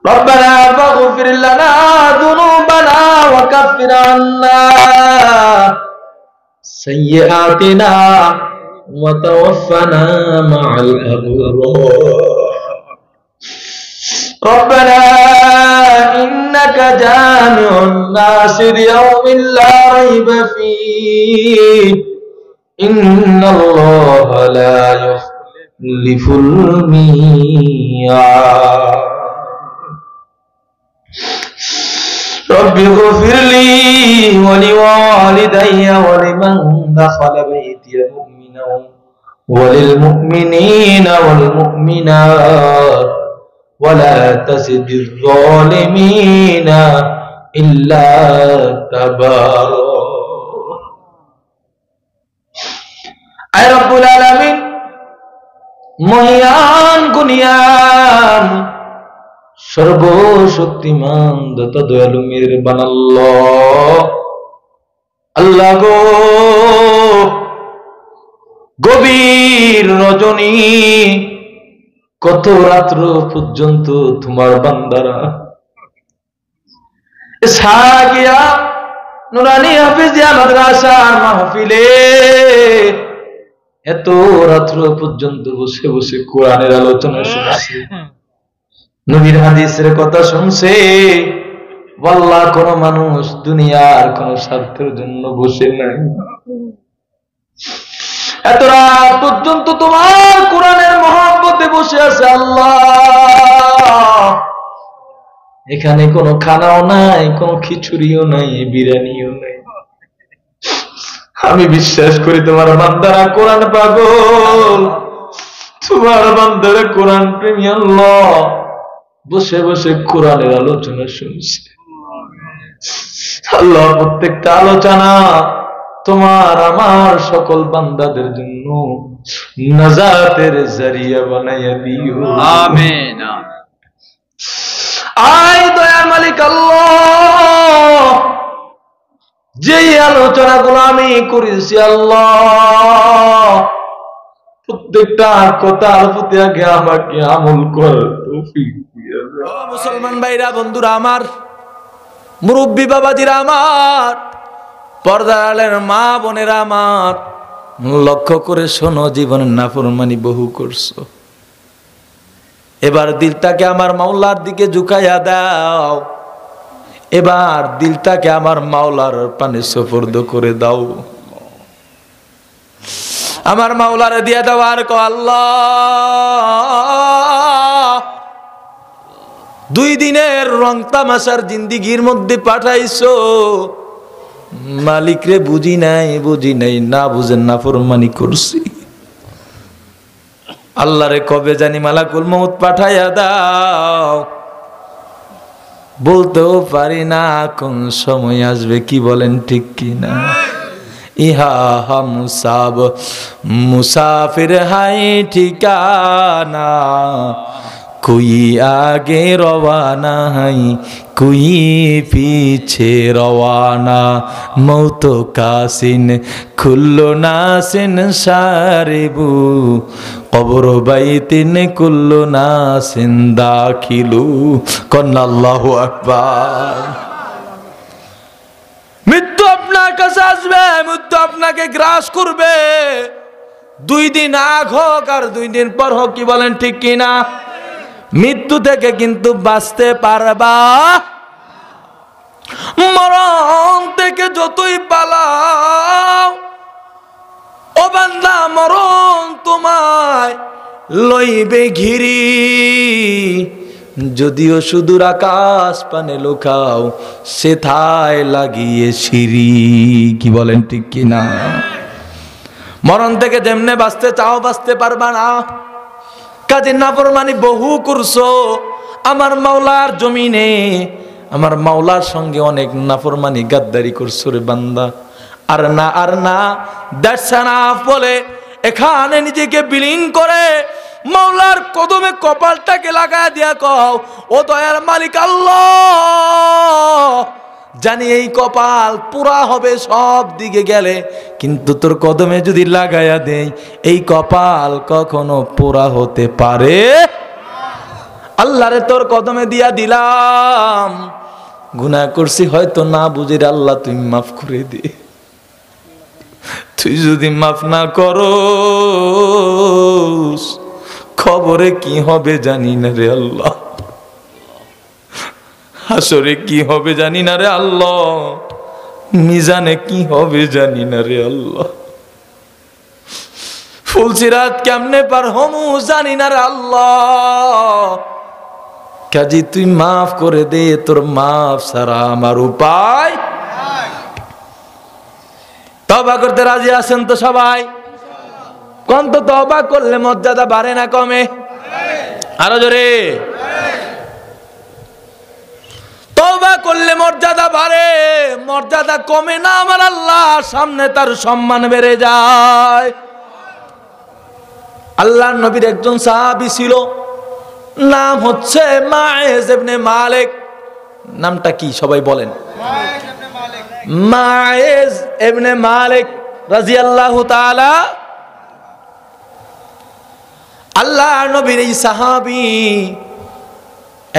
ربنا فاغفر لنا ذنوبنا وكفر عنا سيئاتنا وتوفنا مع الأبرار ربنا إنك جامع الناس ليوم لا ريب فيه إن الله لا يخلف الميعاد رب اغفر لي ولوالدي ولمن دخل بيتي مؤمنا وللمؤمنين والمؤمنات ولا تزد الظالمين إلا تبارا أي رب العالمين মহিয়ান গুনিয়ান সর্বশক্তিমান দাতা দয়ালু মেহেরবান আল্লাহ গো গভীর রজনী কত রাত্র পর্যন্ত তোমার বান্দারা সাকিয়া নুরানি হাফিজিয়া মাদ্রাসার মাহফিলে এত রাত্র পর্যন্ত বসে বসে কোরআনের আলোচনা শুনছে নবীর হাদিসের কথা শুনছে আল্লাহ কোন মানুষ দুনিয়ার কোন স্বার্থের জন্য বসে নাই এত রাত পর্যন্ত তোমার কোরআনের মহব্বতে বসে আছে আল্লাহ এখানে কোনো খানাও নাই কোনো খিচুড়িও নাই বিরিয়ানিও নাই আমি বিশ্বাস করি তোমার বান্দারা কোরআন পাগল তোমার বান্দারা কোরআন প্রেমী আল্লাহ বসে বসে কোরআনের আলোচনা শুনছে আল্লাহ প্রত্যেকটা আলোচনা তোমার আমার সকল বান্দাদের জন্য নাজাতের জরিয়া বানাইয়া দিও আমিন আয় দয়ার মালিক আল্লাহ যেই আলোচনাগুলো আমি করেছি আল্লাহ প্রত্যেকটা কথার প্রতি আগে আমাকে আমল করার তৌফিক দিয়ে দাও মুসলমান ভাইরা বন্ধুরা আমার মুরব্বী বাবাজিরা আমার পর্দার আলের মা বোনেরা আমার লক্ষ্য করে শোনো জীবনের নাফরমানি বহু করছো এবার দিলটাকে আমার মাওলার দিকে ঝুঁকাইয়া দাও এবার দিলটাকে আমার মাওলার পানে সুপর্দ করে দাও আমার মাওলারে দিয়ে দাও আর কো আল্লাহ 2 দিনের রং তামাশার জিন্দেগির মধ্যে পাঠাইছো মালিক রে বুঝি নাই না বুঝেন না ফরমানি করছি আল্লাহ রে কবে জানি মালাকুল মউত পাঠাইয়া দাও বলতেও পারি না কোন সময় আসবে কি বলেন ঠিক কি না ইহা হাম সাব মুসাফির হাই ঠিকানা कोई आगे रवाना है कोई पीछे रवाना मौत कासिन खुल्लो नासिन शारिबू कब्र बैतिन कुल्लो नासिन दाखिलू कन्ना अल्लाहु আকবার মৃত্যু আপনার কাছে আসবে মৃত্যু আপনাকে গ্রাস করবে 2 দিন আগ হোক আর 2 দিন পর হোক কি বলেন ঠিক কি না মৃত্যু থেকে কিন্তু বাঁচতে পারবা মরণ থেকে যতই পালাও ও বান্দা মরণ তোমায় লইবে ঘিরি যদিও সুদূর আকাশ পানে লুকাও সেথায় লাগিয়ে সিঁড়ি কি বলেন ঠিক কি না মরণ থেকে যেমনে বাঁচতে চাও বাঁচতে পারবা না কাজে নাফরমানি বহু করছো আমার মাওলার জমিনে আমার মাওলার সঙ্গে অনেক নাফরমানি গাদ্দারি করছো রে বান্দা আর না দ্যাটস এনাফ বলে এখানে নিজেকে বিলীন করে মাওলার কদমে কপালটাকে লাগায় দিয়া কও ও দয়ার মালিক আল্লাহ জানি এই কপাল পুরা হবে সব দিকে গেলে কিন্তু তোর কদমে যদি লাগায়া দেই এই কপাল কখনো পুরা হতে পারে আল্লাহরে তোর কদমে দিয়া দিলাম, গুনাহ করছি হয়তো না বুঝে, আল্লাহ তুই মাফ করে দে। তুই যদি মাফ না করস খবরে কি হবে জানি না রে আল্লাহ, হাসরে কি হবে জানি না রে আল্লাহ, মিজানে কি হবে জানি না রে আল্লাহ, ফুলসিরাত কেমনে পার হমু জানি না রে আল্লাহ। কাজী তুই মাফ করে দে, তোর মাফ ছাড়া আমার উপায়। তওবা করতে রাজি আছেন তো সবাই? কোন তো তওবা করলে মর্যাদা বাড়ে না কমে? আরো জোরে। তওবা করলে মর্যাদা বাড়ে, মর্যাদা কমে না আমার আল্লাহর সামনে, তার সম্মান বেড়ে যায়। আল্লাহর নবীর একজন সাহাবী ছিল, নাম হচ্ছে মায়েজ ইবনে মালিক। নামটা কি সবাই বলেন? মায়েজ ইবনে মালিক রাদিয়াল্লাহু তাআলা। আল্লাহর নবীর এই সাহাবী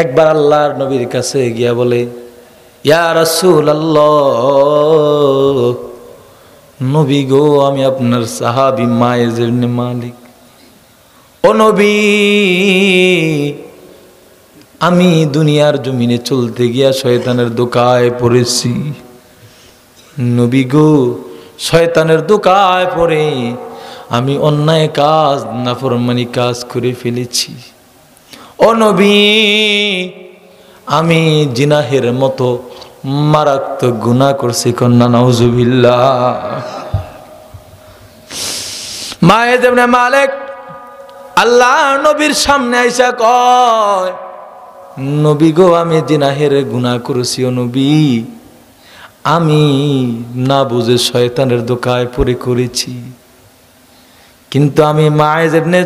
একবার আল্লাহর নবীর কাছে গিয়া বলে, ইয়া রাসূলুল্লাহ, নবী গো আমি আপনার সাহাবী মায়েজ ইবনে মালিক। ও নবী, আমি দুনিয়ার জমিনে চলতে গিয়া শয়তানের ধোঁকায় পড়েছি। নবী গো, শয়তানের ধোঁকায় পড়ে আমি অন্যায় কাজ, নাফরমানি কাজ করে ফেলেছি। ও নবী, আমি জিনাহের মতো মারাত্মক গুনাহ করছি। কন্যা নাউজুবিল্লাহ। মায়েজ ইবনে মালিক আল্লাহ নবীর সামনে আইসা কয়, নবী গো আমি জিনাহের গুনাহ করেছি। ও নবী, আমি না বুঝে শয়তানের ধোঁকায় পড়ে করেছি, কিন্তু আমি মায়েজ ইবনে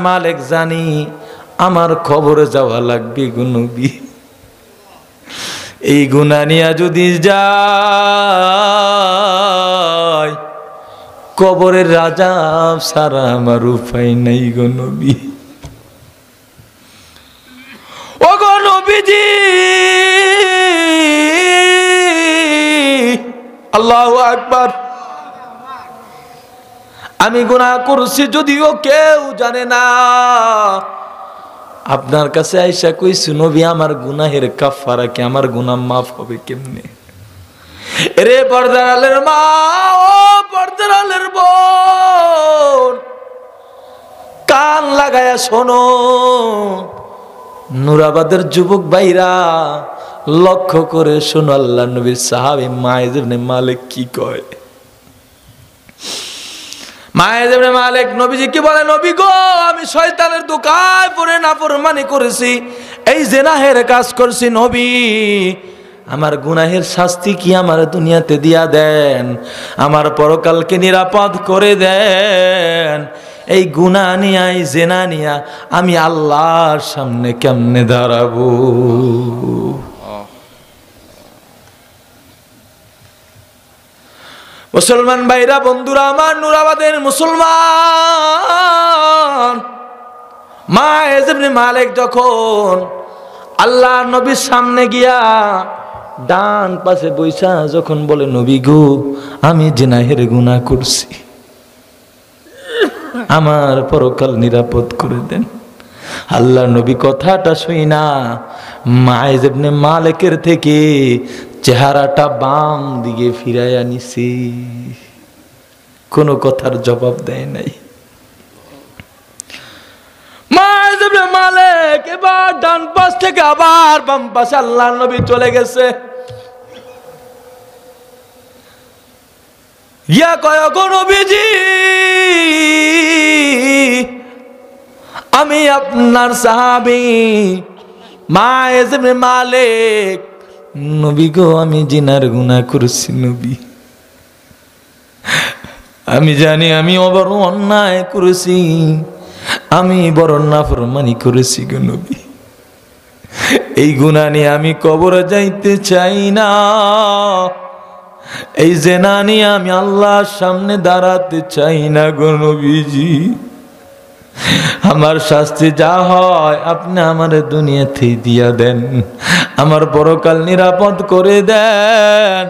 মালিক জানি আমার খবরে যাওয়া লাগবে গো নবী। এই গুনাহ নিয়া যদি যাই কবরের আযাব ছাড়া আমার উপায় নাই গো নবী। ও গো নবীজি, আল্লাহু আকবার। আমি গুনাহ করছি যদিও কেউ জানে না, আপনার কাছে আইসা কইছি নবী আমার গুনাহের কাফারা কি, আমার গুনাহ মাফ হবে কেমনে? রে পর্দার আলের মা, ও পর্দার আলের বোন, কান লাগায়া শোনো। নুরাবাদের যুবক ভাইরা লক্ষ্য করে শোনো, আল্লাহ নবীর সাহাবী মায়েজ ইবনে মালিক কি কয়। মায়েজ ইবনে মালিক নবীজি কি বলে, নবী গো আমি শয়তানের ধোঁকায় পড়ে নাফরমানি করেছি, এই জিনাহের কাজ করছি। নবী, আমার গুনাহের শাস্তি কি আমার দুনিয়াতে দিয়া দেন, আমার পরকালকে নিরাপদ করে দেন। এই গুনাহ নিয়া, এই জিনা নিয়া আমি আল্লাহর সামনে কেমনে দাঁড়াবো? মুসলমান ভাইরা, বন্ধুরা আমার, নুরাবাদের মুসলমান, মায়েজ ইবনে মালিক যখন আল্লাহর নবীর সামনে গিয়া ডান পাশে বইসা যখন বলে, নবী গো আমি জিনাহের গুনাহ করছি, আমার পরকাল নিরাপদ করে দেন। আল্লাহর নবী কথাটা শুই না মায়েজ ইবনে মালিকের থেকে চেহারাটা বাম দিকে ফিরাইয়া নিছে, কোনো কথার জবাব দেয় নাই। মায়েজ ইবনে মালিক এবার ডান পাশ থেকে আবার বাম পাশে আল্লাহর নবী চলে গেছে। ইয়া কয়, গো নবীজি আমি আপনার সাহাবী মায়েজ ইবনে মালিক। নবী গো আমি জিনার গুনাহ করছি নবী, আমি জানি আমি বড় অন্যায় করেছি, আমি বড় নাফরমানি করেছি গো নবী। এই গুনাহ নিয়ে আমি কবরে যাইতে চাই না, এই জিনা নিয়ে আমি আল্লাহর সামনে দাঁড়াতে চাই না গো নবীজি। আমার শাস্তি যা হয় আপনি আমার দুনিয়াতেই দিয়া দেন, আমার পরকাল নিরাপদ করে দেন।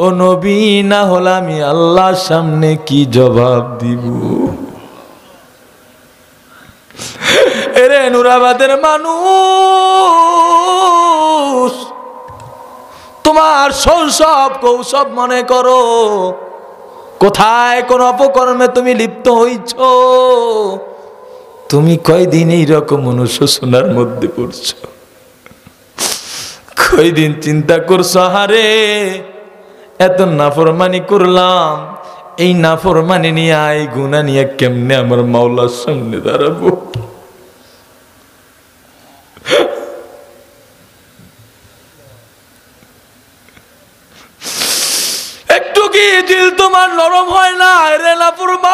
ও নবী, না হলে আমি আল্লাহর সামনে কি জবাব দিব? এরে নুরাবাদের মানুষ, তোমার শৈশব কৌশব মনে করো, কোথায় কোন অপকর্মে তুমি লিপ্ত হইছ? তুমি কয়দিন এইরকম অনুশোচনার মধ্যে পড়ছো? কয়দিন চিন্তা করছো, হারে এত নাফরমানি করলাম, এই নাফরমানি নিয়ে এই গুনাহ নিয়ে কেমনে আমার মাওলার সামনে দাঁড়াবো? একটু কি দিল তোমার নরম হয় না রে নাফরমান?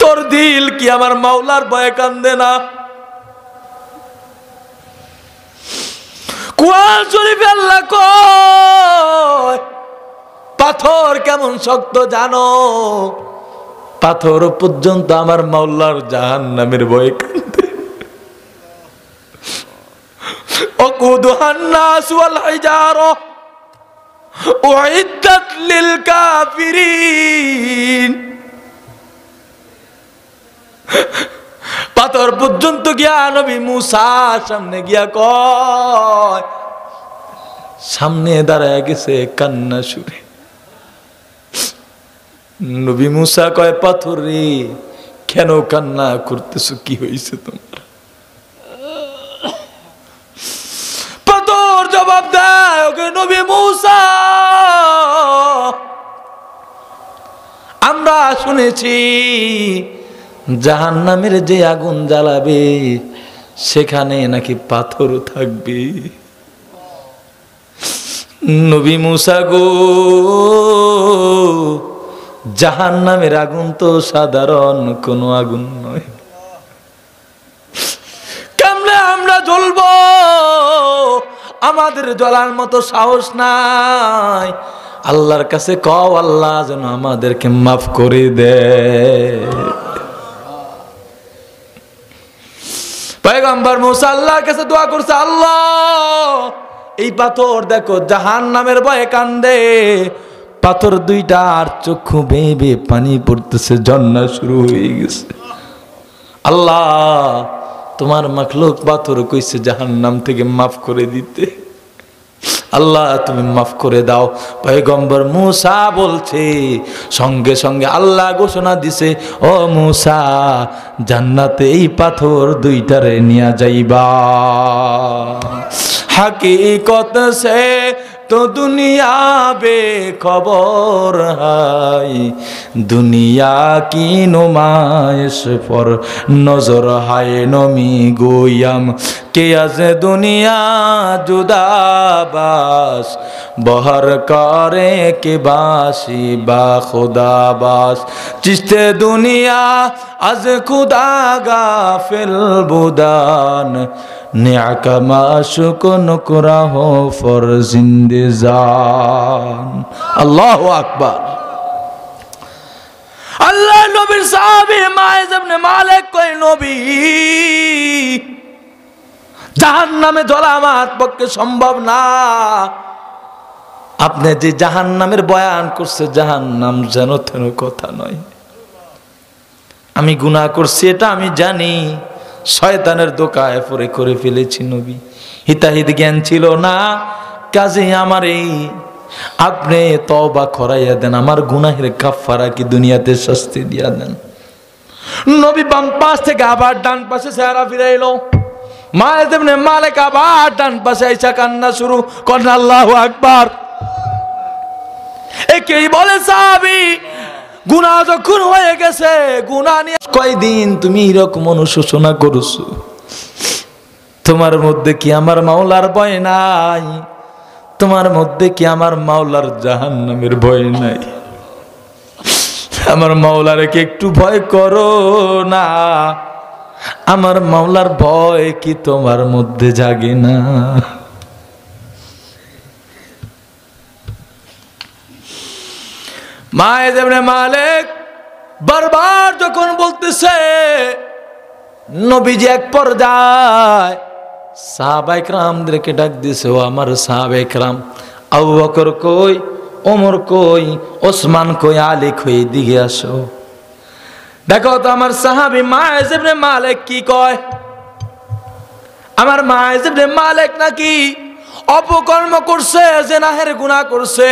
তোর দিল কি আমার মাওলার ভয়ে কান্দে না? কুরআন শরীফে আল্লাহ কয়, পাথর কেমন শক্ত জানো? পাথর পর্যন্ত আমার মাওলার জাহান্নামের ভয়ে কান্দে। ওয়াকুদুহান নাস ওয়াল হিজারা উইদ্দাত লিল কাফিরিন। পাথর পর্যন্ত গিয়া নবী মুসা সামনে গিয়া কয়, সামনে দাঁড়ায় গেছে কান্না সুরে। নবী মুসা কয়, পাথর রে কেন কান্না করতেছো, কি হয়েছে তোমার? পাথর জবাব দেয়, ওকে নবী মুসা, আমরা শুনেছি জাহান্নামের যে আগুন জ্বালাবে সেখানে নাকি পাথর থাকবে। নবী মুসা গো, জাহান্নামের আগুন তো সাধারণ কোনো আগুন নয়, কেমনে আমরা জ্বলবো? আমাদের জ্বলার মতো সাহস নাই। আল্লাহর কাছে কও, আল্লাহ যেন আমাদেরকে মাফ করে দেয়। পয়গম্বর মুসা আল্লাহর কাছে দোয়া করছে, আল্লাহ এই পাথর দেখো জাহান্নামের ভয়ে কান্দে, পাথর দুইটা আর চক্ষু বেয়ে বেয়ে পানি পড়তেছে, ঝর্ণা শুরু হয়ে গেছে। আল্লাহ তোমার মাখলুক পাথর কইছে জাহান্নাম থেকে মাফ করে দিতে, আল্লাহ তুমি মাফ করে দাও। পয়গম্বর মুসা বলছে, সঙ্গে সঙ্গে আল্লাহ ঘোষণা দিছে, ও মুসা জান্নাতে এই পাথর দুইটারে নিয়া যাইবা। हकीकत से तो दुनिया बेखबर है, दुनिया की नुमाइश पर नजर है नमी गोयम के अज दुनिया जुदा बास बहर करे के बासी बा खुदा बास चिश्ते दुनिया अज खुदा गाफिल बुदान नेका माशुक नुकरा हो फर जिंदजान। अल्लाहु अकबर। अल्लाह नबीर साहबी माइज इब्ने मालिक कोई नबी জাহান্নামে জ্বলা আমার পক্ষে সম্ভব না। আপনি যে জাহান্নামের বয়ান করছে, জাহান্নাম যেন তেন কথা নয়। আমি গুনাহ করছি এটা আমি জানি, শয়তানের দোকায় পড়ে করে ফেলেছি নবী, হিতাহিত জ্ঞান ছিল না। কাজে আমার এই আপনি তওবা করাইয়া দেন, আমার গুনাহের কাফারা কি দুনিয়াতে শাস্তি দিয়া দেন। নবী বাম পাশ থেকে আবার ডান পাশে চেহারা ফিরাইলো। মায়ের ইবনে মালিক আবার ডান পাশে আইসা কান্না শুরু করেন, আল্লাহু আকবার। একেই বলে সাহাবী, গুনাহ যখন হয়ে গেছে, গুনাহ নিয়ে কয়দিন তুমি এরকম অনুশোচনা করছো? তোমার মধ্যে কি আমার মাওলার ভয় নাই? তোমার মধ্যে কি আমার মাওলার জাহান্নামের ভয় নাই? আমার মাওলারে কি একটু ভয় করো না? আমার মাওলার ভয় কি তোমার মধ্যে জাগে না? মায়েজ ইবনে মালিক বারবার যখন বলতেছে, নবীজি এক পর্যায়ে সাহাবায়ে কেরামদেরকে ডাক দিছে, ও আমার সাহাবায়ে কেরাম, আবু বকর কই, ওমর কই, ওসমান কই, আলী কই, দিকে আসো। দেখো তো আমার সাহাবী মায়েজ ইবনে মালিক কি কয়। আমার মায়েজ ইবনে মালিক নাকি অপকর্ম করছে, জিনাহের গুনাহ করছে।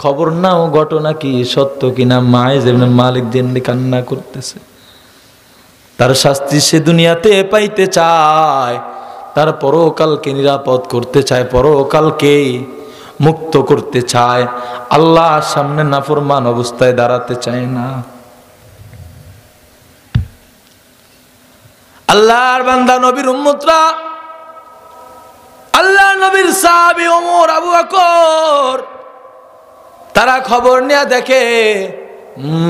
খবর নাও ঘটনা কি সত্য কিনা। মায়েজ ইবনে মালিক জেনে কান্না করতেছে। তার শাস্তি সে দুনিয়াতে পাইতে চায়, তার পরকালকে নিরাপদ করতে চায়, পরকালকে মুক্ত করতে চায়, আল্লাহর সামনে নাফরমান অবস্থায় দাঁড়াতে চায় না। আল্লাহর বান্দা নবীর উম্মতরা, আল্লাহ নবীর সাহাবী ওমর, আবু বকর, তারা খবর নিয়ে দেখে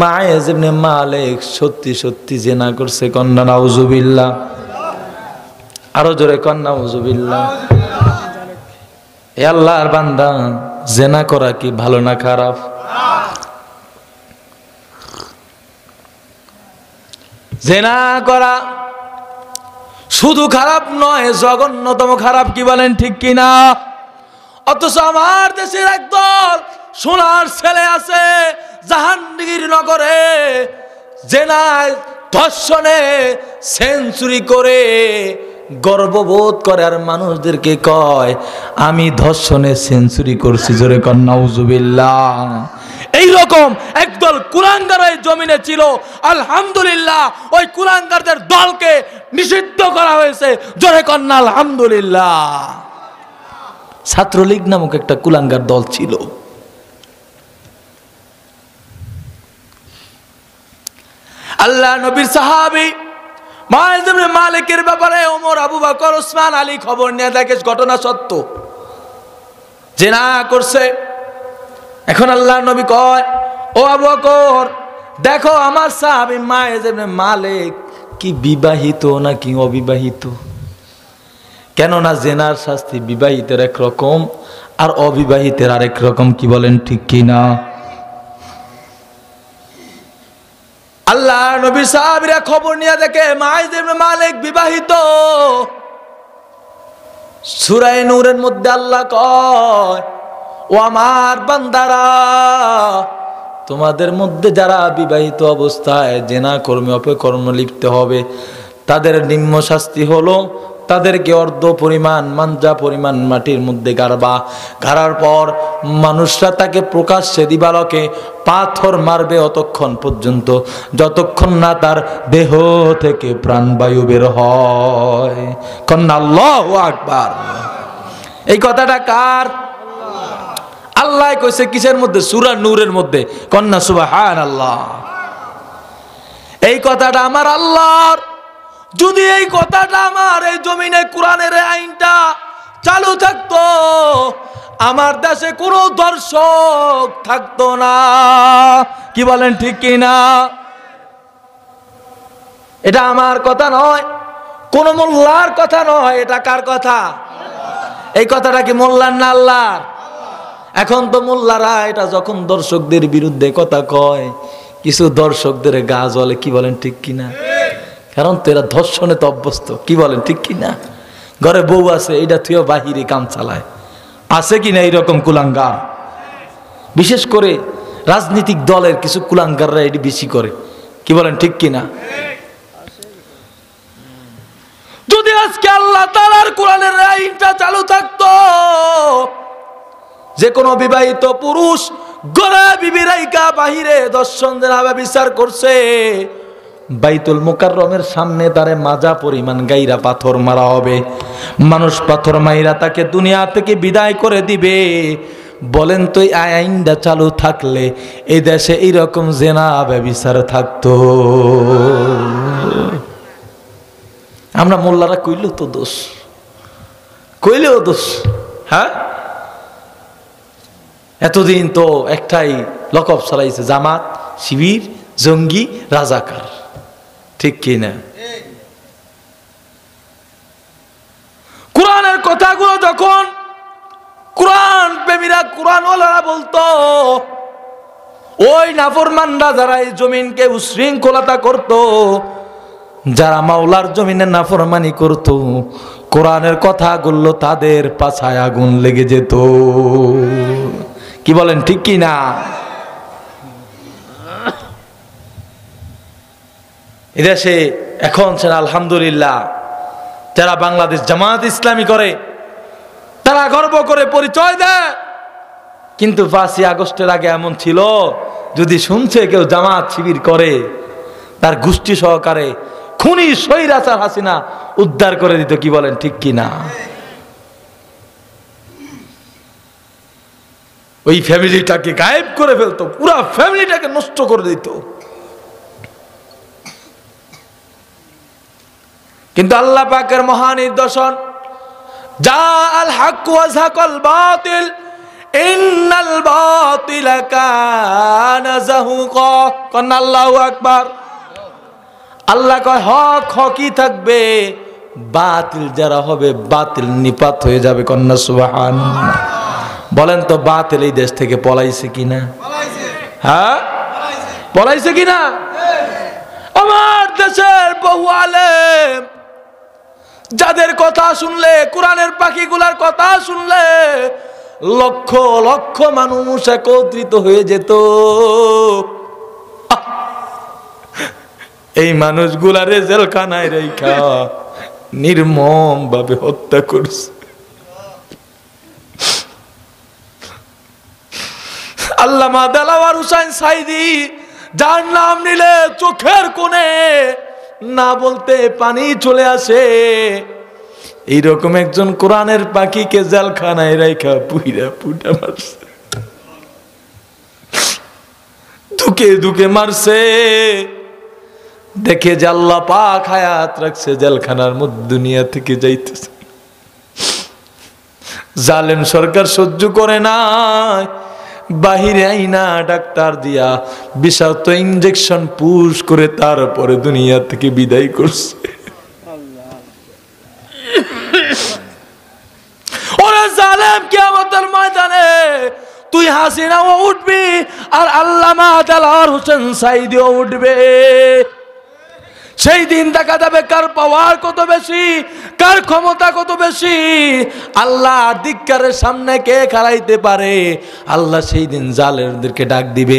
মায়েজ ইবনে মালিক সত্যি সত্যি জিনা করছে। কন্যা নাউজুবিল্লাহ, আরো জোরে কন্যা নাউজুবিল্লাহ। এ আল্লাহর বান্দা, জিনা করা কি ভালো না খারাপ? জিনা করা শুধু খারাপ নয়, জঘন্যতম খারাপ। কি বলেন ঠিক কিনা? অথচ আমার দেশের একদল সোনার ছেলে আছে, জাহাঙ্গীর নগরে জেনায় ধর্ষণে সেঞ্চুরি করে গর্ববোধ করে, আর মানুষদেরকে কয় আমি ধর্ষণে সেঞ্চুরি করছি। জোরে কর নাউজুবিল্লাহ। এইরকম একদল কুলাঙ্গার এই জমিনে ছিল। আলহামদুলিল্লাহ, ওই কুলাঙ্গারদের দলকে নিষিদ্ধ করা হয়েছে। জোরে কর না আলহামদুলিল্লাহ। ছাত্রলীগ নামক একটা কুলাঙ্গার দল ছিল। আল্লাহ নবীর সাহাবী মায়েজ ইবনে মালিকের ব্যাপারে ওমর, আবু বকর, ওসমান, আলী খবর নিয়ে দেখে ঘটনা সত্য, জিনা করছে। এখন আল্লাহ নবী কয়, ও আবু বকর, দেখো আমার সাহাবী মায়েজ ইবনে মালিক কি বিবাহিত নাকি অবিবাহিত। কেননা জিনার শাস্তি বিবাহিতের এক রকম আর অবিবাহিতের আরেক রকম। কি বলেন ঠিক কিনা? আল্লাহ নবী সাহাবীরা খবর নিয়ে দেখে মায়েজ ইবনে মালিক বিবাহিত। সূরা নূরের মধ্যে আল্লাহ কয়, ও আমার বান্দারা, তোমাদের মধ্যে যারা বিবাহিত অবস্থায় জিনা কর্মে অপকর্ম লিপ্ত হবে, তাদের নিম্ন শাস্তি হলো তাদেরকে অর্ধ পরিমাণ মাঞ্জা পরিমাণ মাটির মধ্যে গাড়বা। গাড়ার পর মানুষরা তাকে প্রকাশ্যে দিবালোকে পাথর মারবে অতক্ষণ পর্যন্ত, যতক্ষণ না তার দেহ থেকে প্রাণবায়ু বের হয়। কন্যা আল্লাহু আকবার। এই কথাটা কার? আল্লাহ কইছে। কিসের মধ্যে? সূরা নূরের মধ্যে। কন্যা সুবহানাল্লাহ। এই কথাটা আমার আল্লাহর। যদি এই কথাটা আমার এই জমিনে কোরআনের আইনটা চালু থাকতো, আমার দেশে কোনো দর্শক থাকতো না। কি বলেন ঠিক কিনা? এটা আমার কথা নয়, কোন মোল্লার কথা নয়। এটা কার কথা? এই কথাটা কি মোল্লার না আল্লাহর? এখন তো মোল্লারা এটা যখন দর্শকদের বিরুদ্ধে কথা কয়, কিছু দর্শকদের গা জ্বলে। কি বলেন ঠিক কিনা? কারণ তো এরা ধর্ষণে তো অভ্যস্ত। কি বলেন ঠিক কিনা? ঘরে বউ আছে, এটা তুইও বাহিরে কাম চালায়। আছে কিনা এইরকম কুলাঙ্গার? বিশেষ করে রাজনৈতিক দলের কিছু কুলাঙ্গাররা এটি বেশি করে। কি বলেন ঠিক কিনা? যদি আজকে আল্লাহ তাআলার কোরআনের আইনটা চালু থাকতো, যে কোনো বিবাহিত পুরুষ ঘরে বিবিরাইকা বাহিরে দর্শন দেওয়া বিচার করছে, বাইতুল মুকাররমের সামনে তারে মাজা পরিমাণ গাইরা পাথর মারা হবে। মানুষ পাথর মাইরা তাকে দুনিয়া থেকে বিদায় করে দিবে। বলেন তো এই আইনটা চালু থাকলে এই দেশে এইরকম জেনা ব্যভিচার থাকতো? আমরা মোল্লারা কইলেও তো দোষ, কইলেও দোষ। হ্যাঁ, এতদিন তো একটাই লকব চালাইছে, জামাত, শিবির, জঙ্গি, রাজাকার। ঠিক কিনা? কোরআনের কথাগুলো যখন কোরআন প্রেমীরা, কোরআনওয়ালারা বলতো, ওই নাফরমানরা যারা এই জমিনকে উশৃঙ্খলতা করত, যারা মাওলার জমিনে নাফরমানি করত, কোরআনের কথাগুলো তাদের পাছায় আগুন লেগে যেত। কি বলেন ঠিক কি না? এদেশে এখন আলহামদুলিল্লাহ যারা বাংলাদেশ জামাত ইসলামী করে তারা গর্ব করে পরিচয় দেয়, কিন্তু 5ই আগস্টের আগে এমন ছিল, যদি শুনছে কেউ জামাত শিবির করে, তার গোষ্ঠী সহকারে খুনি স্বৈরাচার হাসিনা উদ্ধার করে দিত। কি বলেন ঠিক কি না? ওই ফ্যামিলিটাকে গায়েব করে ফেলতো, পুরো ফ্যামিলিটাকে নষ্ট করে দিত। কিন্তু আল্লাহ পাকের মহা নিদর্শন, যা আল হক ওয়া যাকাল বাতিল ইন্নাল বাতিলা কানা যাহুকা। কোন আল্লাহু আকবার। আল্লাহ কয় হক হকই থাকবে, বাতিল যারা হবে বাতিল নিপাত হয়ে যাবে। কন্যা সুবহানাল্লাহ। বলেন তো বাতিল এই দেশ থেকে পলাইছে কিনা? হ্যাঁ, পলাইছে কিনা? আমার দেশের বহু আলেম যাদের কথা শুনলে, কোরআনের পাখিগুলার কথা শুনলে লক্ষ লক্ষ মানুষ একত্রিত হয়ে যেত, এই মানুষগুলারে জেলখানায় রেখা নির্মম ভাবে হত্যা করছে। আল্লামা দেলাওয়ার হোসেন সাইদি, যার নাম নিলে চোখের কোণে না বলতে পানি চলে আসে, এইরকম একজন কোরআনের পাখিকে জেলখানায় রাইখা পুইরা পুটা মারছে, দুকে দুকে মারছে। দেখে যে আল্লাহ পাক হায়াত রাখছে, জেলখানার মধ্যে দুনিয়া থেকে যাইতেছে। জালেম সরকার সহ্য করে নাই, বাহিরে আইনা ডাক্তার দিয়া বিষাক্ত ইনজেকশন পুশ করে তারপরে দুনিয়া থেকে বিদায় করছে। ওরে জালেম, কিয়ামতের ময়দানে তুই হাসিনাও উঠবি আর আল্লামা দেলাওয়ার হোসেন সাইদিও উঠবে। সেই দিন দেখা যাবে কার পাওয়ার কত বেশি, কার ক্ষমতা কত বেশি, আল্লাহ ধিক্কারের সামনে কে খাড়াইতে পারে। আল্লাহ সেই দিন জালেমদেরকে ডাক দিবে,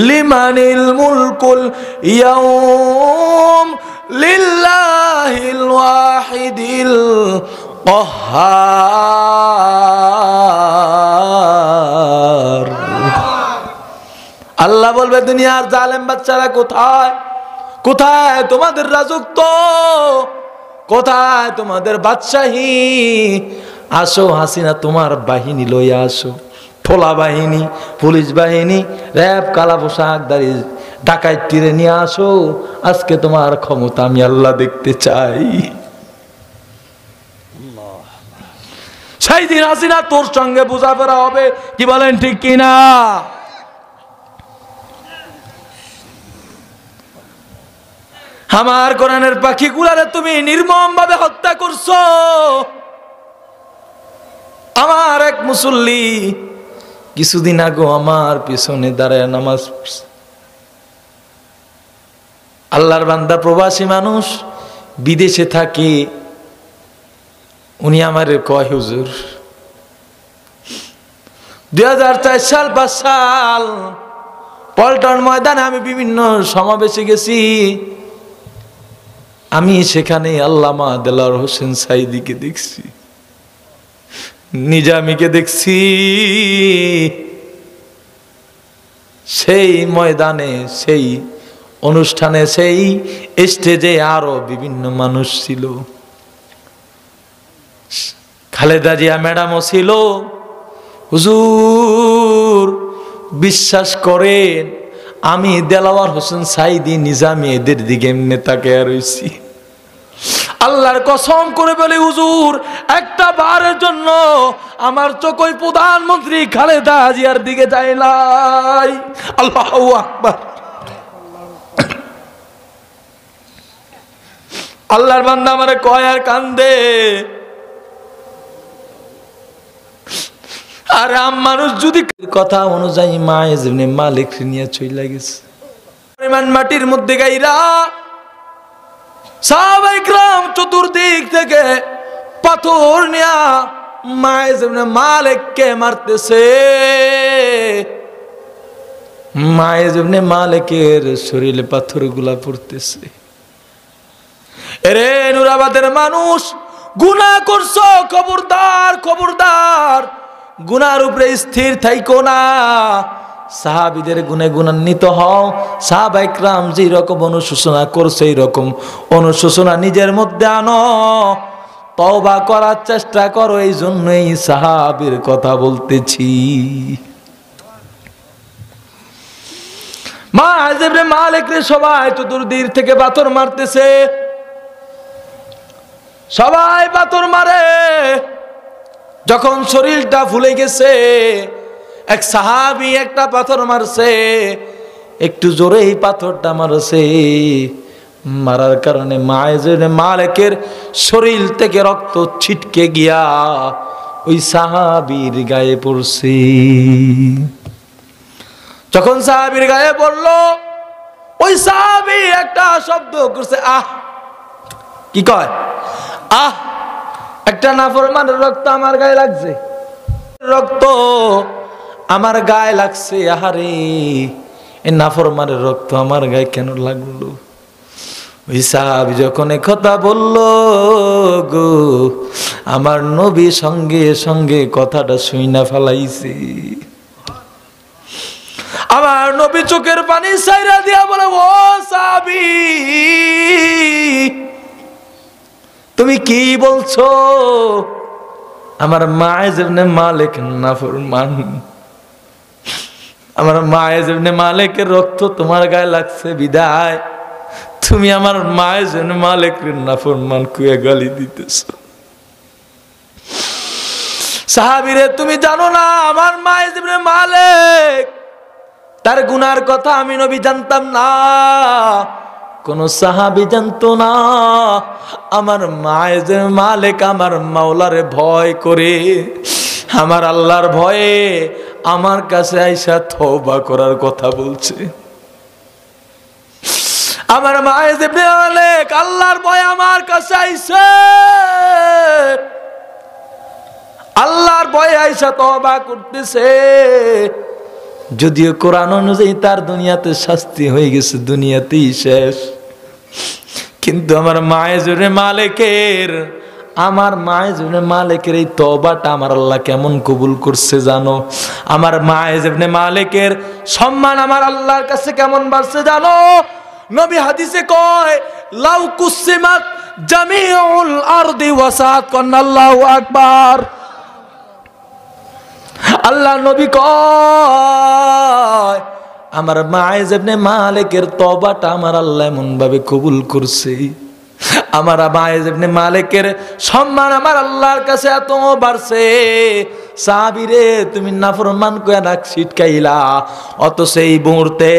লিমানিল মুলকুল ইয়াউম লিল্লাহিল ওয়াহিদিল কাহ্হার। আল্লাহ বলবে, দুনিয়ার জালেম বাচ্চারা কোথায়? কোথায় তোমাদের রাজত্ব? কোথায় তোমাদের বাদশাহী? আসো হাসিনা, তোমার বাহিনী লইয়া আসো, ঠোলা বাহিনী, পুলিশ বাহিনী, র্যাব, কালা পোশাকধারী ডাকাইতিরে নিয়ে আসো। আজকে তোমার ক্ষমতা আমি আল্লাহ দেখতে চাই। সেই দিন হাসিনা তোর সঙ্গে বোঝাপড়া হবে। কি বলেন ঠিক কিনা? আমার কোরআনের পাখিগুলারে তুমি নির্মম ভাবে হত্যা করছো। আমার এক মুসল্লি কিছুদিন আগে আমার পিছনে দাঁড়ায় নামাজ পড়ছে। আল্লাহর বান্দা, প্রবাসী মানুষ, বিদেশে থাকে। উনি আমারে কয়, হুজুর 2004 সাল 5 সাল পল্টন ময়দানে আমি বিভিন্ন সমাবেশে গেছি। আমি সেখানে আল্লামা দেলাওয়ার হোসেন সাইদিকে দেখছি, নিজামীকে দেখছি। সেই ময়দানে, সেই অনুষ্ঠানে, সেই স্টেজে আরো বিভিন্ন মানুষ ছিল। খালেদা জিয়া ম্যাডামও ছিল। হুজুর বিশ্বাস করেন, আমি দেলাওয়ার হোসেন সাইদি, নিজামী এদের দিকে এমনি তাকিয়ে রইছি। আল্লাহর কসম করে বলি হুজুর, একটা বারের জন্য আমার চোখ ওই প্রধানমন্ত্রী খালেদা জিয়ার দিকে যায় নাই। আল্লাহু আকবার। আল্লাহর বান্দা আমারে কয় আর কান্দে, আর মানুষ যদি কথা অনুযায়ী মায়েজ ইবনে মালিক নিয়ে চলে গেছে পরিমাণ মাটির মধ্যে গাইরা সাহাবায়ে কিরাম চতুর্দিক থেকে পাথর নিয়া মায়েজ ইবনে মালিককে মারতেছে। মায়েজ ইবনে মালিকের শরীরে পাথরগুলা পড়তেছে। এরে নুরাবাদের মানুষ, গুনাহ করছো, খবরদার খবরদার, গুনার উপরে স্থির থাইকো না। সাহাবীদের গুণে গুণান্বিত হও। সাহাবায়ে কিরাম যে রকম অনুশোচনা করছে এই রকম অনুশোচনা নিজের মধ্যে আনো, তওবা করার চেষ্টা করো। এই জন্যই সাহাবীর কথা বলতেছি। মায়েজ ইবনে মালিক রে সবাই চতুর্দিক থেকে পাথর মারতেছে, সবাই পাথর মারে। যখন শরীরটা ফুলে গেছে, এক সাহাবী একটা পাথর মারছে, একটু জোরে এই পাথরটা মারছে। মারার কারণে মায়েজ ইবনে মালিকের শরীর থেকে রক্ত ছিটকে গিয়া ওই সাহাবীর গায়ে পড়ছে। যখন সাহাবীর গায়ে পড়লো, ওই সাহাবী একটা শব্দ করছে, আহ। কি কয়? আহ। একটা নাফরমানের রক্ত আমার গায়ে লাগছে, রক্ত আমার গায়ে লাগছে। আহারে, এই নাফরমানের রক্ত আমার গায়ে কেন লাগলো? ওই সাহাবী যখন এই কথা বললো গো, আমার নবী সঙ্গে সঙ্গে কথাটা শুইনা ফেলাইছে। আমার নবী চোখের পানি ছাইরা দিয়া বলে, ও সাহাবী, তুমি কি বলছো? আমার মায়েজ ইবনে মালিক নাফরমান, আমার মায়েজ ইবনে মালিকের রক্ত তোমার গায়ে লাগছে বিদায় তুমি আমার মায়েজ ইবনে মালিকের নাফরমান কুয়ে গালি দিতেছো। সাহাবীরে, তুমি জানো না আমার মায়েজ ইবনে মালিক, তার গুনার কথা আমি নবী জানতাম না, কোন সাহাবী জানতো না। আমার মায়েজ ইবনে মালিক আমার মাওলারে ভয় করে, আমার আল্লাহর ভয়ে আমার কাছে আইসা তওবা করার কথা বলছে। আমার মায়েজ ইবনে মালিক আল্লাহর ভয়ে আমার কাছে আইছে, আল্লাহর ভয়ে আইসা তওবা করতেছে। যদিও কোরআন অনুযায়ী তার দুনিয়াতে শাস্তি হয়ে গেছে, দুনিয়াতেই শেষ, কিন্তু আমার মায়েজ ইবনে মালিকের এই তওবাটা আমার আল্লাহ কেমন কবুল করছে জানো? আমার মায়েজ ইবনে মালিকের সম্মান আমার আল্লাহর কাছে কেমন বাড়ছে জানো? নবী হাদিসে কয়, লাউ কুসিমাত জামিউল আরদি ওয়াসাত আল্লাহু আকবার। আল্লাহ নবী কয়, আমার মায়েজ ইবনে মালিকের তওবাটা আমার আল্লাহ এমন ভাবে কবুল করছে, আমার মায়েজ ইবনে মালিকের সম্মান আমার আল্লাহর কাছে এত বাড়ছে। সাহাবীরে, তুমি নাফরমান কইয়া নাক ছিটকাইলা, অত সেই মুহূর্তে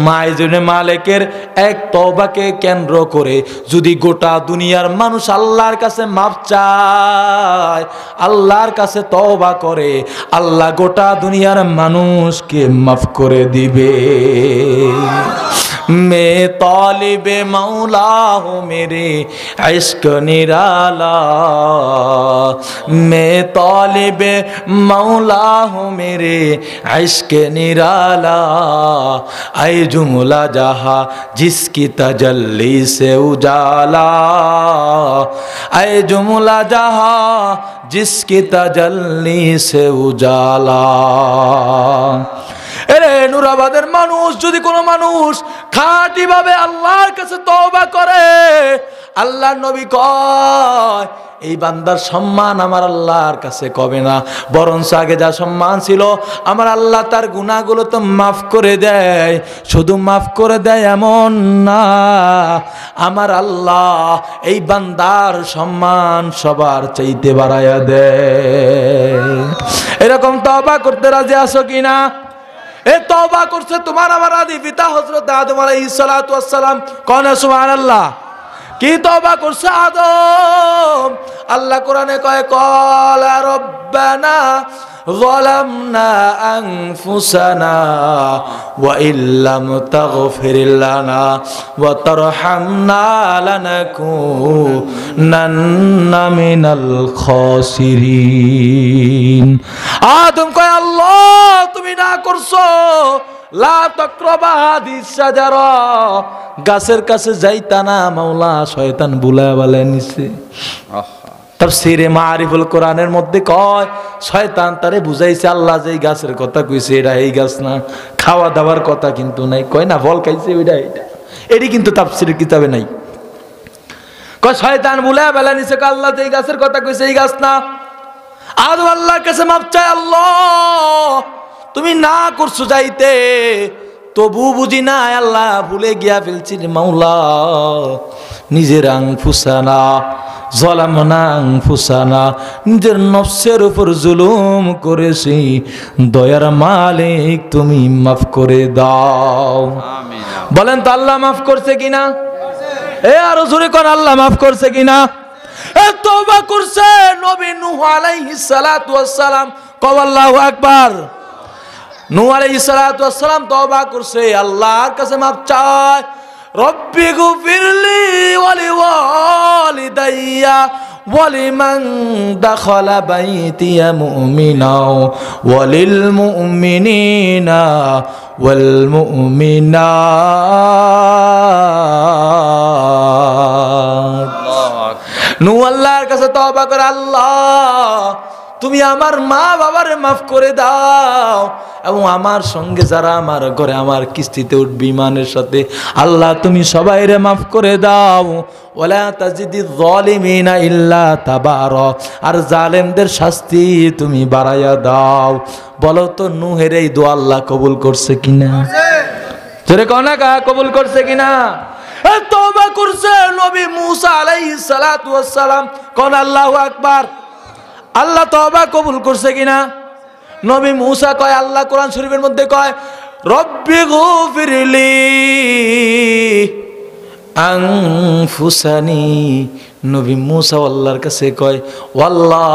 মায়েজ ইবনে মালিকের এক তওবাকে কেন্দ্র করে যদি গোটা দুনিয়ার মানুষ আল্লাহর কাছে মাফ চায়, আল্লাহর কাছে তওবা করে, আল্লাহ গোটা দুনিয়ার মানুষকে মাফ করে দিবে। মে তালিবে মৌলা হো মেরে ইশক নিরালা, মে তালিবে मौला हूँ मेरे इश्क निराला, ऐ जुमला जहाँ जिसकी तजल्ली से उजाला, ऐ जुमला जहाँ जिसकी तजल्ली से उजाला। এরে নুরাবাদের মানুষ, যদি কোনো মানুষ খাঁটি ভাবে আল্লাহর কাছে তওবা করে, আল্লাহর নবী কয় এই বান্দার সম্মান আমার আল্লাহর কাছে কবে না, বরঞ্চ আগে যা সম্মান ছিল আমার আল্লাহ তার গুনাহগুলো তো মাফ করে দেয়। শুধু মাফ করে দেয় এমন না, আমার আল্লাহ এই বান্দার সম্মান সবার চাইতে বাড়ায়া দেয়। এরকম তওবা করতে রাজি আছো কিনা? এ তওবা করছে তোমার আমার আদি পিতা হযরত আদম আলাইহিস সালাতু ওয়াস সালাম, কোন সুবহানাল্লাহ। কি তওবা করছে আদম? আল্লাহ কোরআনে কয় ক্বালা রব্বানা যালামনা আনফুসানা ওয়া ইল্লাম তাগফির লানা ওয়া তারহামনা লানাকুনান্না মিনাল খাসিরিন। আদম কয় আল্লাহ তুমি না করছো লা তাকরাবা হাদিস শাজারা, গাছের কাছে যাইতা না মাওলা, শয়তান বুলায়া বলে নিছে। তাফসীরে মারিফুল কোরআনের মধ্যে কয় শয়তান তারে বুঝাইছে আল্লাহ যেই গাছের কথা কইছে এটা এই গাছ না, খাওয়া দাওয়ার কথা কিন্তু নাই, কয় না ফল খাইছে ওইটা এটা, এটি কিন্তু তাফসীরের কিতাবে নাই। কয় শয়তান বুলায়া বলে নিছে আল্লাহ যেই গাছের কথা কইছে এই গাছ না। আদম আল্লাহর কাছে মাপ চায়, আল্লাহ তুমি না করছো যাইতে, তবু বুঝি না আল্লাহ ভুলে গিয়া ফেলছি মাওলা, নিজের আনফুসানা যালামনা আনফুসানা, নিজের নফসের উপর জুলুম করেছি, দয়ার মালিক তুমি মাফ করে দাও। আমিন। বলেন তো আল্লাহ মাফ করছে কিনা? এ আরো জোরে কোন আল্লাহ মাফ করছে কিনা? এ তওবা করছে নবী নূহ আলাইহিস সালাতু ওয়াস সালাম, কও আল্লাহু আকবার। নূহ আলাইহিস সালাতু ওয়াস সালাম তওবা করছে, আল্লাহর কাছে মাফ চায়, রব্বি গফিরলি ওয়া লিওয়ালিদাইয়া ওয়া লিমান দাখালা বাইতিয়া মুমিনা ওয়া লিল মুমিনিনা ওয়াল মুমিনাত। নূহ আল্লাহর কাছে তওবা করে, আল্লাহ তুমি আমার মা বাবারে মাফ করে দাও এবং আমার সঙ্গে যারা আমার ঘরে আমার কিস্তিতে উঠবে ইমানের সাথে, আল্লাহ তুমি সবাইরে মাফ করে দাও। ওয়ালা তাজিদিয যালিমিনা ইল্লা তাবারা, আর জালেমদের শাস্তি তুমি বাড়াইয়া দাও। বলো তো নূহের এই দোয়া আল্লাহ কবুল করছে কিনা? জোরে কও না কবুল করছে কিনা? তওবা করছে নবী মূসা আলাইহিস সালাতু ওয়াস সালাম, কোন আল্লাহু আকবার। আল্লাহ তওবা কবুল করছে কিনা? নবী মূসা কয়, আল্লাহ কোরআন শরীফের মধ্যে কয় রব্বি গফিরলি আনফুসানি, নবী মূসা আল্লাহর কাছে কয় ও আল্লাহ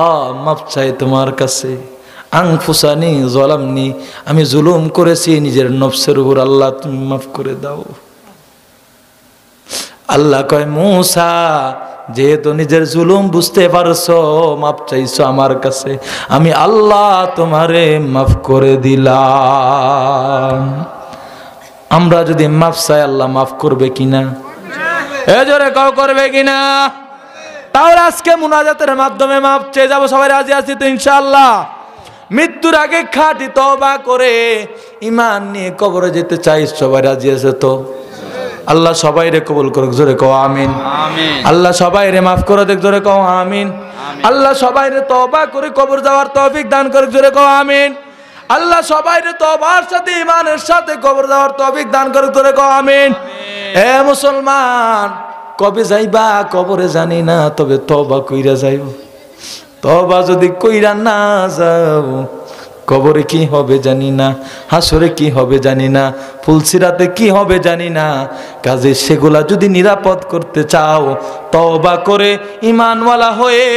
মাফ চাই তোমার কাছে, আনফুসানি যালামনি, আমি জুলুম করেছি নিজের নফসের উপর, আল্লাহ তুমি মাফ করে দাও। আল্লাহ কয় মূসা যেহেতু নিজের জুলুম বুঝতে পারছো, মাফ চাইছো আমার কাছে, আমি আল্লাহ তোমারে মাফ করে দিলাম। আমরা যদি মাফ চাই আল্লাহ মাফ করবে কিনা? এ জোরে কও করবে কিনা? তাহলে আজকে মুনাজাতের মাধ্যমে মাফ চেয়ে যাবো, সবাই রাজি আছি তো ইনশাআল্লাহ? মৃত্যুর আগে খাঁটি তওবা করে ঈমান নিয়ে কবরে যেতে চাই, সবাই রাজি আছে তো? আল্লাহ সবাই রে কবুল করুক, জোরে কও আমিন। আল্লাহ সবাই রে মাফ করে দেখ, জোরে কও আমিন। আল্লাহ সবাই রে তওবা করে কবর যাওয়ার তৌফিক দান করুক, জোরে কও আমিন। আল্লাহ সবাই রে তওবার সাথে ঈমানের সাথে কবর যাওয়ার তৌফিক দান করুক, জোরে কও আমিন। হে মুসলমান, কবে যাইবা কবরে জানি না, তবে তওবা কইরা যাইও। তওবা যদি কইরা না যাও, কবরে কি হবে জানি না, হাসরে কি হবে জানি না, ফুলসিরাতে কি হবে জানি না। কাজে সেগুলা যদি নিরাপদ করতে চাও, তওবা করে ঈমানওয়ালা হয়ে,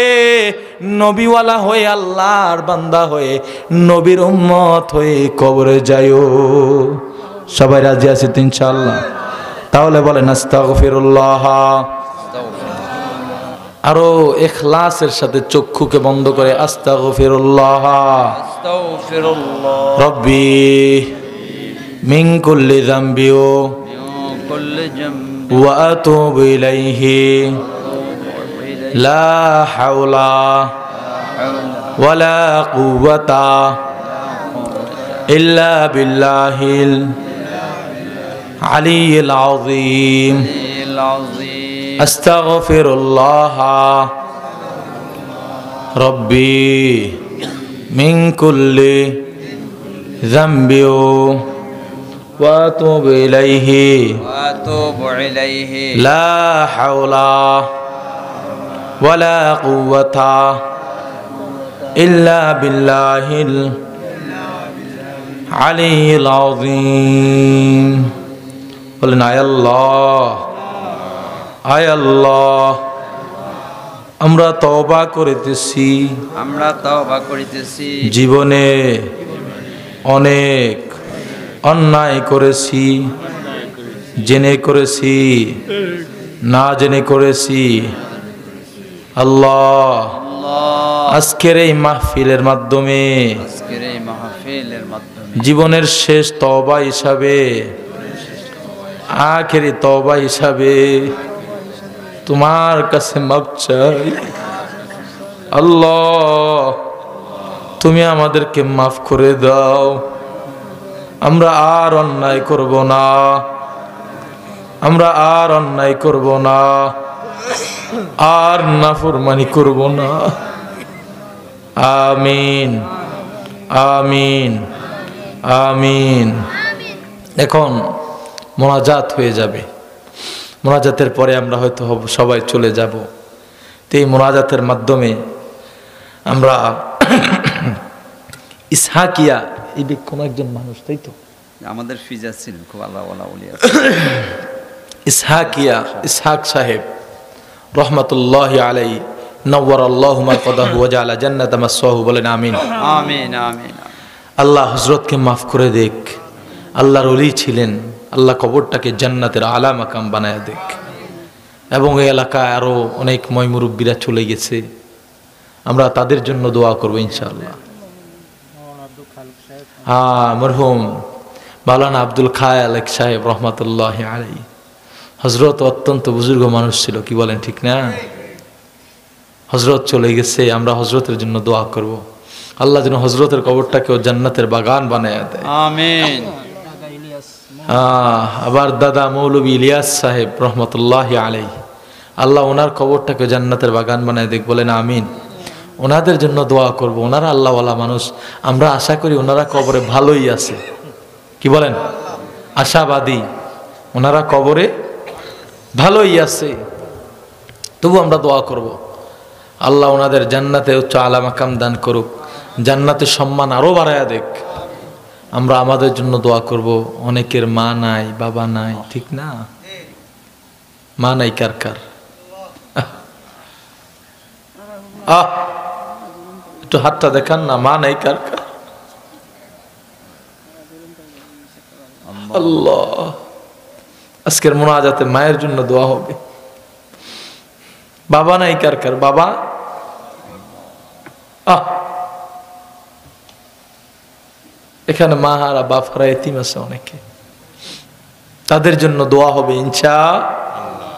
নবীওয়ালা হয়ে, আল্লাহর বান্দা হয়ে, নবীর উম্মত হয়ে কবরে যাইও। সবাই রাজি আছে তো ইনশাআল্লাহ? তাহলে বলেন আস্তাগফিরুল্লাহ। আরো ইখলাসের সাথে চক্ষুকে বন্ধ করে আস্তাগফিরুল্লাহ, আস্তাগফিরুল্লাহ রব্বি মিন কুল্লি যামবি ওয়া আতুবু ইলাইহি লা হাওলা ওয়ালা কুওয়াতা ইল্লা বিল্লাহিল আলিয়্যিল আযীম। আস্তাগফিরুল্লাহ রব্বি মিন কুল্লি যামবি ওয়া আতুবু ইলাইহি লা হাওলা ওয়ালা কুওয়াতা ইল্লা বিল্লাহিল আলিয়্যিল আযীম। বলেন আয় আল্লাহ, আয় আল্লাহ আমরা তওবা করিতেছি, আমরা তওবা করিতেছি, জীবনে অনেক অন্যায় করেছি, জেনে করেছি না জেনে করেছি। আল্লাহ আজকের এই মাহফিলের মাধ্যমে, আজকের এই মাহফিলের মাধ্যমে জীবনের শেষ তওবা হিসাবে, আখেরি তওবা হিসাবে তোমার কাছে মাফ চাই। আল্লাহ তুমি আমাদেরকে মাফ করে দাও, আমরা আর অন্যায় করব না, আমরা আর অন্যায় করব না, আর নাফরমানি করব না। আমিন আমিন আমিন। এখন মোনাজাত হয়ে যাবে, মোনাজাতের পরে আমরা হয়তো সবাই চলে যাব। তো এই মোনাজাতের মাধ্যমে আমরা ইসহাকিয়া, এই কোন একজন মানুষ, তাই তো আমাদের ফিজা ছিলেন, খুব আল্লাহ ওলিয়া ইসহাকিয়া, ইসহাক সাহেব রহমতুল্লাহ আলাই নওয়ার আল্লাহু মারকাদাহু ওয়া জাআলা জান্নাতা মাসওয়াহু, বলেন আমিন আমিন আমিন। আল্লাহ হযরতকে মাফ করে দেখ, আল্লাহর ওলি ছিলেন, আল্লাহ কবরটাকে জান্নাতের আলা মাকাম বানায় দেখ। এবং এই এলাকায় আরো অনেক ময়মুরব্বীরা চলে গেছে, আমরা তাদের জন্য দোয়া করবো ইনশাআল্লাহ। মরহুম মাওলানা আব্দুল খালেক সাহেব রহমতুল্লাহ আলাইহি, হযরত অত্যন্ত বুজুর্গ মানুষ ছিল, কি বলেন ঠিক না? হযরত চলে গেছে, আমরা হযরতের জন্য দোয়া করব, আল্লাহ যেন হযরতের কবরটাকেও জান্নাতের বাগান বানায় দেয়। আমিন। আবার দাদা মৌলভী ইলিয়াস সাহেব রহমতুল্লাহ আলাইহি, আল্লাহ ওনার কবরটাকে জান্নাতের বাগান বানায় দেখ, বলেন আমিন। ওনাদের জন্য দোয়া করব, ওনারা আল্লাহওয়ালা মানুষ, আমরা আশা করি ওনারা কবরে ভালোই আছে, কি বলেন? আশাবাদী, ওনারা কবরে ভালোই আছে, তবু আমরা দোয়া করব আল্লাহ ওনাদের জান্নাতে উচ্চ আলা মাকাম দান করুক, জান্নাতের সম্মান আরো বাড়ায়া দেখ। আমরা আমাদের জন্য দোয়া করব, অনেকের মা নাই, বাবা নাই, ঠিক না? মা নাই কার কার? একটু হাতটা দেখান না, মা নাই কার কার? আল্লাহ আজকের মোনাজাতে মায়ের জন্য দোয়া হবে। বাবা নাই কার কার? বাবা এখানে মা হারা বাপ হারা এতিম আছে অনেকে, তাদের জন্য দোয়া হবে ইনশাআল্লাহ।